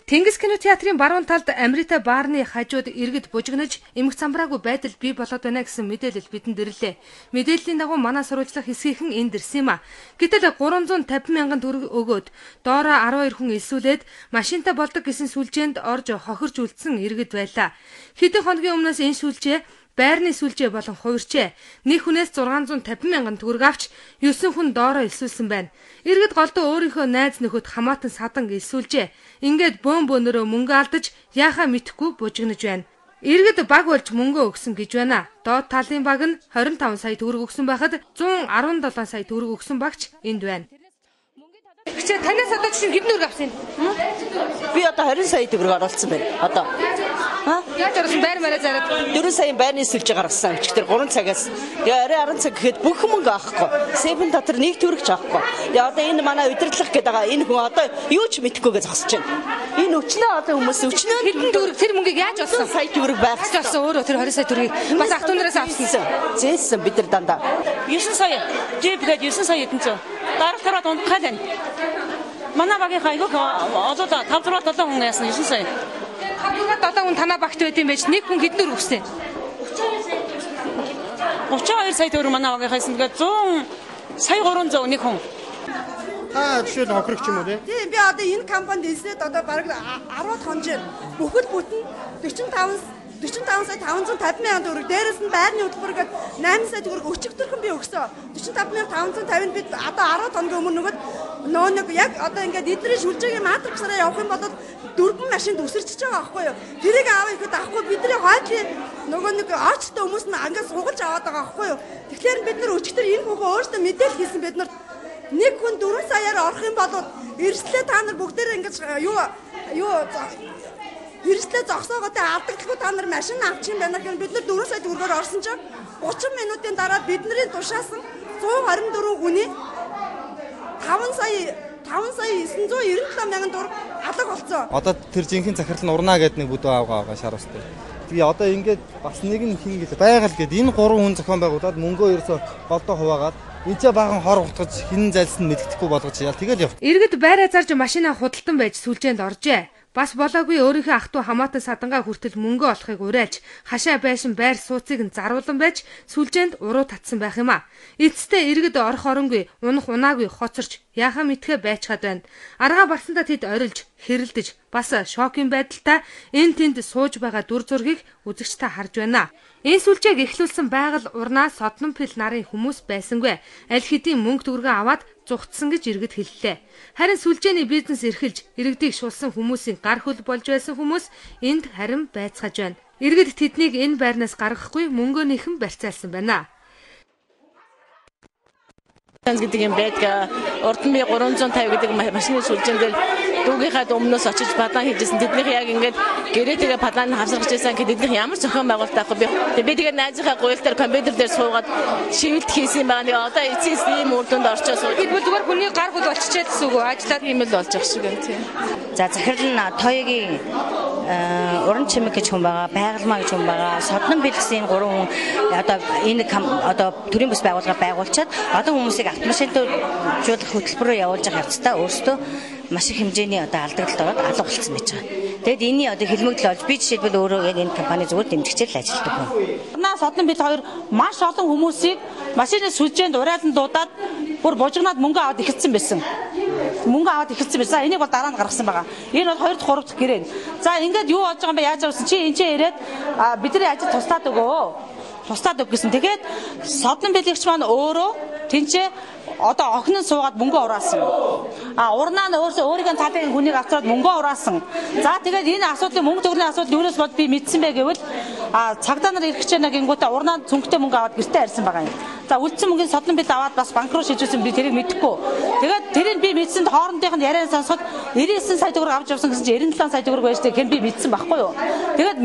Тэнгис кинотеатрын баруун талд Амрита баарны хажууд иргэд бужигнаж эмх замбраагүй байдал бий болоод байна гэсэн мэдээлэл бидэнд ирлээ. Мэдээллийн дагуу манай сурвалжлах хэсгийнхэн энд ирсэн юм а. Гэтэл 350 мянган төгрөг өгөөд доороо 12 хүн элсүүлээд машинтай болдог гэсэн сүлжээнд орж хохирж үлдсэн иргэд байлаа. Хэдэн хоногийн өмнөөс энэ сүлжээ байрны сүлжээ болон хувирчээ нэг хүнээс 650 мянган төгрөг авч 9 хүн доороо элсүүлсэн байна. Иргэд голдоо өөрийнхөө найз нөхөд хамаатан садан элсүүлжээ. Ингээд бөөнөрөө мөнгө алдаж яахаа мэдэхгүй бужигнаж байна. Иргэд баг болж мөнгө өгсөн гэж байна. Доод талын баг нь 25 сая төгрөг өгсөн байхад 117 сая төгрөг өгсөн багч энд байна. Гэвч танаас одоо чинь хэдэн төгрөг авсан юм? Би одоо 20 сая төгрөг оруулсан байна. Одоо. Яаж орсон байр мараа зараад 4 сая байрны сүлжээ гаргасан. Өчигдөр 3 цагаас. Тэгээ орой 10 цаг гэхэд бүх мөнгө авахгүй. Севен дотор нэг төгрөг ч авахгүй. Тэгээ одоо энэ манай удирдлах гэдэг байгаа энэ хүн одоо юу ч мэдэхгүйгээ зогсож байна. Энэ өчнөө одоо хүмүүс өчнөө хэдэн төгрөг тэр мөнгийг яаж олсон? Сая төгрөг байх гэсэн өөрөө тэр 20 сая төгрөгийг бас ах トゥ нараас авсан. Зээсэн бид нар дандаа 9 сая жибгээд 9 сая эдэн зөө. Дараалал унтхаа тань. Манай багийнхаа айгуу одоо 5 6 7 хүн яасан 9 сая. 7 хүн танаа багт байт юм байж нэг хүн хэдэн төгрөг өгсөн? 32 сая төгрөг манай багийнхаас ингээд 100 сая 300 нэг хүн. Жишээл хохирогч юм уу те? Тийм би одоо энэ компанид эслээд одоо бараг 10-аад хонжээ бүхэл бүтэн 45 сая 550 мянган төгрөг дээрээс нь байрны хөтөлбөрөөр 8 сая төгрөг өчигдөрхөн би өгсөн. 45,550 бид одоо 10 хоногийн өмнө нөгөө нэг яг одоо ингээд эдний шүлжээгийн матриксаараа явах юм бол 4 машинд үсэрчж байгаа байхгүй юу? Тэрийг аавь ихэд авахгүй бидний хойдлын нөгөө нэг очтой хүмүүс нь ингээд сугалж аваад байгаа байхгүй юу? Тэгэхээр бид нар өчигдөр энэ хүүхөө өөртөө мэдээлэл хийсэн бид нар нэг хүн 4 саяар орох юм бол эрсдлээ та нар бүгдээрээ ингээд юу эрсдлээ зогсоогоо тэ алдагдaltaгүй та нар машин авчих юм байна гэвэл бид нар 4 сая төгрөгөөр орсон чинь 30 минутын дараа бидний тушаасан 124 хүний 5 сая 997 мянган төгрөг алга болсон. Одоо тэр жинхэнэ захирал нь урнаа гэдэг нэг бүдүү авгаа шаруулсан. Тэгээ одоо ингээд бас нэг нь хин гэдэг байгаль гэдэг энэ 3 хүн зохион байгуулад мөнгөө ерөөсө голдоо хуваагаад энэ ч баган хор утгаж хинэн зайлсан мэддэхгүй болгож яа тэгэл явт. Иргэд байраа зарж машинаа худалдан байж сүлжээнд оржээ. Бас болоогүй өөрийнхөө ах トゥ хамаатан садангаа хүртэл мөнгө олохыг уриалж хашаа байшин байр сууцыг нь заруулан байж сүлжээнд уруу татсан байх юм а. Эцэстээ иргэд орох оронгүй унах унаагүй хоцорч яхаа мэдхэ байчхад байна. Аргаа барсандаа тэд орилж хэрэлдэж бас шокийн байдалтай энэ тэнд сууж байгаа дүр зургийг үзэгчтэй харж байна. Энэ сүлжээг эхлүүлсэн байгаль урнаа содном пил нарын хүмүүс байсангүй. Аль хэдийн мөнгө төгрөгөө аваад зугтсан гэж иргэд хэллээ. Харин сүлжээний бизнес эрхэлж иргэдийг шулсан хүмүүсийн гар хөл болж байсан хүмүүс энд харин байцгааж байна. Иргэд тэднийг энэ байрнаас гаргахгүй мөнгөөнийхэн барьцаалсан байна. Гэдэг юм байдаг. Урд нь би 350 гэдэг машины сүлжээн дээр дүүгийнхаа өмнөөс очиж падан хийжсэн. Тэднийх яг ингээд гэрээтэйгээ падан хавсаргаж байсан. Тэднийх ямар зохион байгуулалт авахгүй би тэгээд найзынхаа гуйлтаар компьютер дээр суугаад шивэлт хийсэн байгаа. Нэг одоо эцэс ийм үр дүнд орчоо сууж. Тэгвэл зүгээр хүний гар хөл болчихчихээ гэсэн үг. Ажлаад ийм л болж байгаа шиг байна тийм. За захирал нь Тоёгийн уран чимэг гэж хүн байгаа, байгалмаа гэж хүн байгаа. Содном бил гэсэн 3 хүн одоо энэ одоо төрийн бүс байгууллага байгуулчаад одоо хүмүүсийг автомашинтуулах хөтөлбөрөөр явуулж байгаа явцдаа өөрсдөө маш их хэмжээний одоо алдагдлалд ороод алга болцсон байж байгаа. Тэгэд энэний одоо хилмигдэл болж би жишээлбэл өөрөө яг энэ компани зүгээр дэмжигчээр л ажилладаг хүн. Наа содном бил хоёр маш олон хүмүүсийг машины сүлжээнд урайлан дуудаад бүр бужигнаад мөнгө аваад ихэлсэн байсан. За энийг бол дараа нь гаргасан байгаа. Энэ бол 2 дахь 3 дахь гэрээ. За ингээд юу болж байгаа юм бэ? Яаж авсан чи энэ ч ирээд бидний ажил тусдаад өг гэсэн. Тэгээд содном билэгч маань өөрөө тэнцээ одоо охин нь суугаад мөнгө ураасан. Урнаа нь өөрийнхөө цалын хүнийг авчраад мөнгө ураасан. За тэгээд энэ асуудлын мөнгө төгрөгийн асуудал юунаас бод би мэдсэн бэ гэвэл цагдаа нар ирэх гэж байна гингүүтээ урнаа цөнгөтэй мөнгө аваад гэртээ харьсан байгаа юм. За үлдсэн мөнгөний содном бил аваад бас банк руу шилжүүлсэн би тэрийг мэдэхгүй. Тэгээд тэрийг би мэдсэнд хоорондынх нь яриан сонсоход 99 сая төгрөг авч явсан гэсэн чинь 97 сая төгрөг байж тээ би мэдсэн байхгүй юу. Тэгээд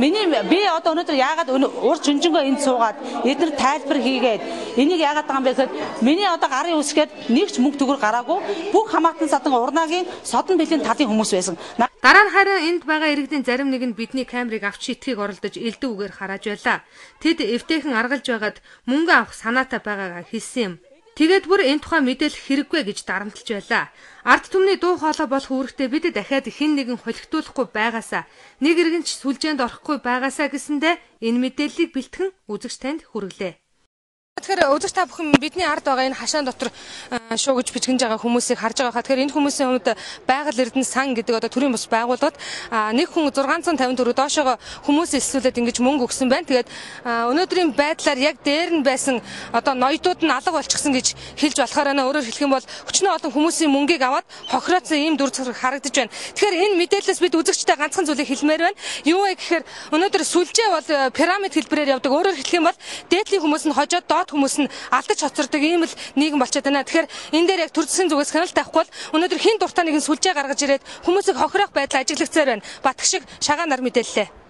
би одоо өнөөдөр яагаад ур чүнжэнгөө энд суугаад эдгээр тайлбар хийгээд энийг яагаад байгаа юм бэ гэхэд миний одоо гарын үсгээд нэг ч мөнгө төгрөг гараагүй бүх хамаатан садан урнаагийн содон билийн талын хүмүүс байсан. Дараа нь харин энд байгаа иргэдийн зарим нэг нь бидний камерыг авч шитгийг оролдож элдв үгээр харааж байлаа. Тэд эвтэйхэн аргалж байгаад мөнгө авах санаатай байгаагаа хэлсэн юм. Тэгээд бүр энэ тухай мэдээлэх хэрэггүй гэж дарамтлж байлаа. Ард түмний дуу хоолой болох үүрэгтээ бид дахиад хэн нэгэн холигтуулахгүй байгаасаа, нэг иргэн ч сүлжээнд орохгүй байгаасаа гэсэндэ энэ мэдээллийг бэлтгэн үзэгч танд хүргэлээ. Тэгэхээр үзэгч та бүхэн бидний ард байгаа энэ хашаан дотор шуу гэж бичгэнж байгаа хүмүүсийг харж байгаа хаа. Тэгэхээр энэ хүмүүсийн хувьд байгаль эрдэнэ сан гэдэг одоо төрийн бус байгууллагад нэг хүн 654 доошоо хүмүүс элсүүлээд ингэж мөнгө өгсөн байна. Тэгээд өнөөдрийн байдлаар яг дээр нь байсан одоо ноёдууд нь алга болчихсон гэж хэлж болохоор өөрөөр хэлэх юм бол өчнөө олон хүмүүсийн мөнгийг аваад хохироцсон ийм дүр зураг харагдаж байна. Тэгэхээр энэ мэдээлэлээс бид үзэгчтэй ганцхан зүйлийг хэлмээр байна. Юу вэ гэхээр өнөөдөр сүлжээ бол пирамид хэлбэрээр явдаг. Өөрөөр хэлэх юм бол дээдлийн хүмүүс нь хожоод хүмүүс нь алдаж хоцордог ийм л нийгэм болчиход байна. Тэгэхээр энэ дээр яг төр засгийн зүгээс хяналт авахгүй бол өнөөдөр хин дуртай нэгэн сүлжээ гаргаж ирээд хүмүүсийг хохирох байдлаар ажиглагдсаар байна. Батг шиг шагаанаар мэдээллээ.